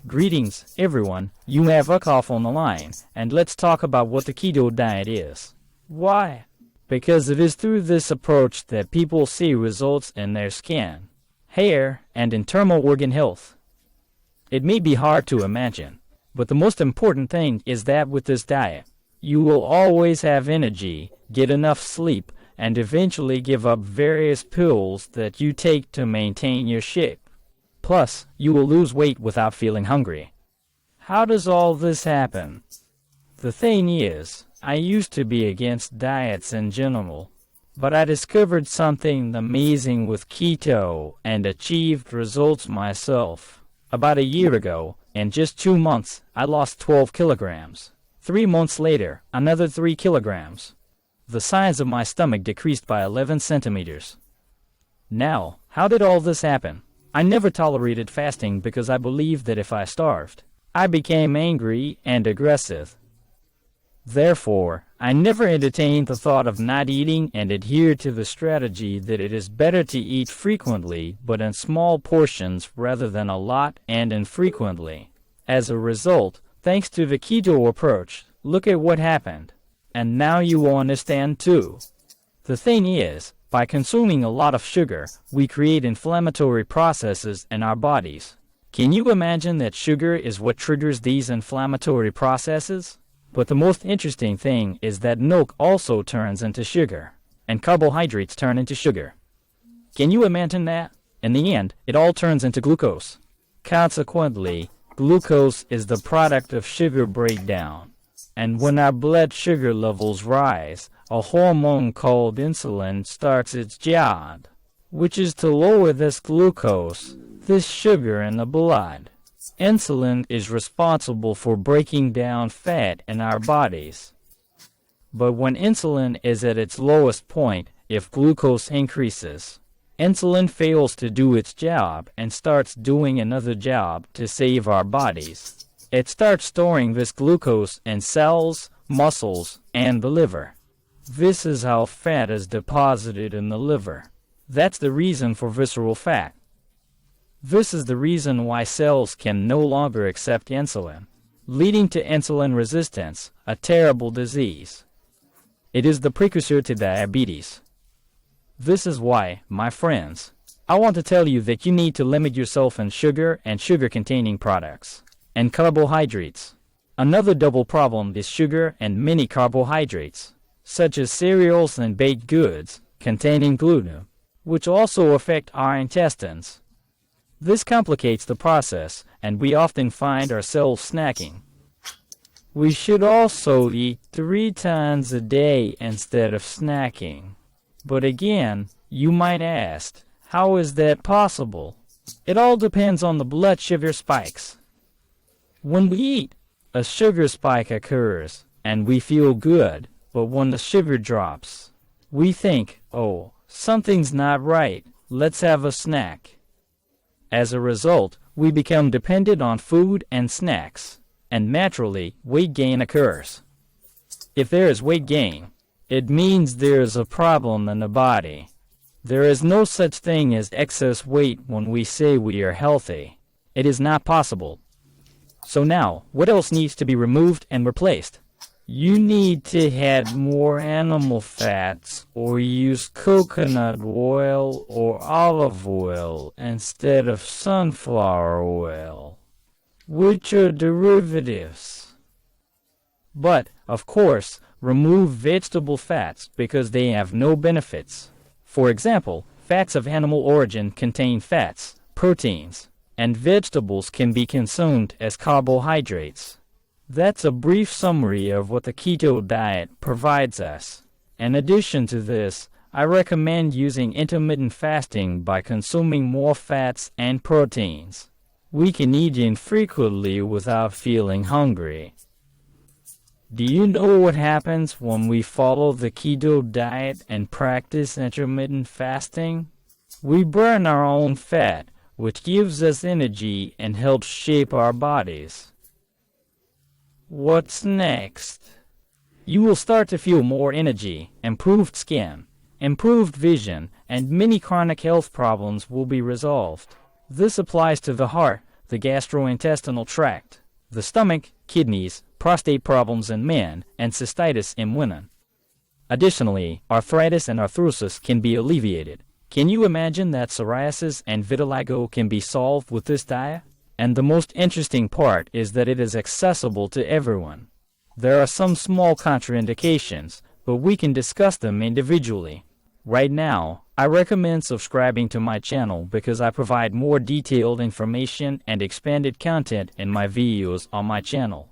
Greetings, everyone. You have Akaf on the line, and let's talk about what the keto diet is. Why? Because it is through this approach that people see results in their skin, hair, and internal organ health. It may be hard to imagine, but the most important thing is that with this diet, you will always have energy, get enough sleep, and eventually give up various pills that you take to maintain your shape. Plus, you will lose weight without feeling hungry. How does all this happen? The thing is, I used to be against diets in general, but I discovered something amazing with keto and achieved results myself. About a year ago, in just 2 months, I lost 12 kilograms. 3 months later, another 3 kilograms. The size of my stomach decreased by 11 centimeters. Now, how did all this happen? I never tolerated fasting because I believed that if I starved, I became angry and aggressive. Therefore, I never entertained the thought of not eating and adhered to the strategy that it is better to eat frequently but in small portions rather than a lot and infrequently. As a result, thanks to the keto approach, look at what happened. And now you will understand too. The thing is, by consuming a lot of sugar, we create inflammatory processes in our bodies. Can you imagine that sugar is what triggers these inflammatory processes? But the most interesting thing is that milk also turns into sugar, and carbohydrates turn into sugar. Can you imagine that? In the end, it all turns into glucose. Consequently, glucose is the product of sugar breakdown. And when our blood sugar levels rise, a hormone called insulin starts its job, which is to lower this glucose, this sugar in the blood. Insulin is responsible for breaking down fat in our bodies. But when insulin is at its lowest point, if glucose increases, insulin fails to do its job and starts doing another job to save our bodies. It starts storing this glucose in cells, muscles, and the liver. This is how fat is deposited in the liver. That's the reason for visceral fat. This is the reason why cells can no longer accept insulin, leading to insulin resistance, a terrible disease. It is the precursor to diabetes. This is why, my friends, I want to tell you that you need to limit yourself in sugar and sugar-containing products, and carbohydrates. Another double problem is sugar and many carbohydrates, such as cereals and baked goods, containing gluten, which also affect our intestines. This complicates the process, and we often find ourselves snacking. We should also eat 3 times a day instead of snacking. But again, you might ask, how is that possible? It all depends on the blood sugar spikes. When we eat, a sugar spike occurs, and we feel good, but when the sugar drops, we think, oh, something's not right, let's have a snack. As a result, we become dependent on food and snacks, and naturally, weight gain occurs. If there is weight gain, it means there is a problem in the body. There is no such thing as excess weight when we say we are healthy. It is not possible. So now, what else needs to be removed and replaced? You need to add more animal fats or use coconut oil or olive oil instead of sunflower oil, which are derivatives. But, of course, remove vegetable fats because they have no benefits. For example, fats of animal origin contain fats, proteins, and vegetables can be consumed as carbohydrates. That's a brief summary of what the keto diet provides us. In addition to this, I recommend using intermittent fasting by consuming more fats and proteins. We can eat infrequently without feeling hungry. Do you know what happens when we follow the keto diet and practice intermittent fasting? We burn our own fat, which gives us energy and helps shape our bodies. What's next? You will start to feel more energy, improved skin, improved vision, and many chronic health problems will be resolved. This applies to the heart, the gastrointestinal tract, the stomach, kidneys, prostate problems in men, and cystitis in women. Additionally, arthritis and arthrosis can be alleviated. Can you imagine that psoriasis and vitiligo can be solved with this diet? And the most interesting part is that it is accessible to everyone. There are some small contraindications, but we can discuss them individually. Right now, I recommend subscribing to my channel because I provide more detailed information and expanded content in my videos on my channel.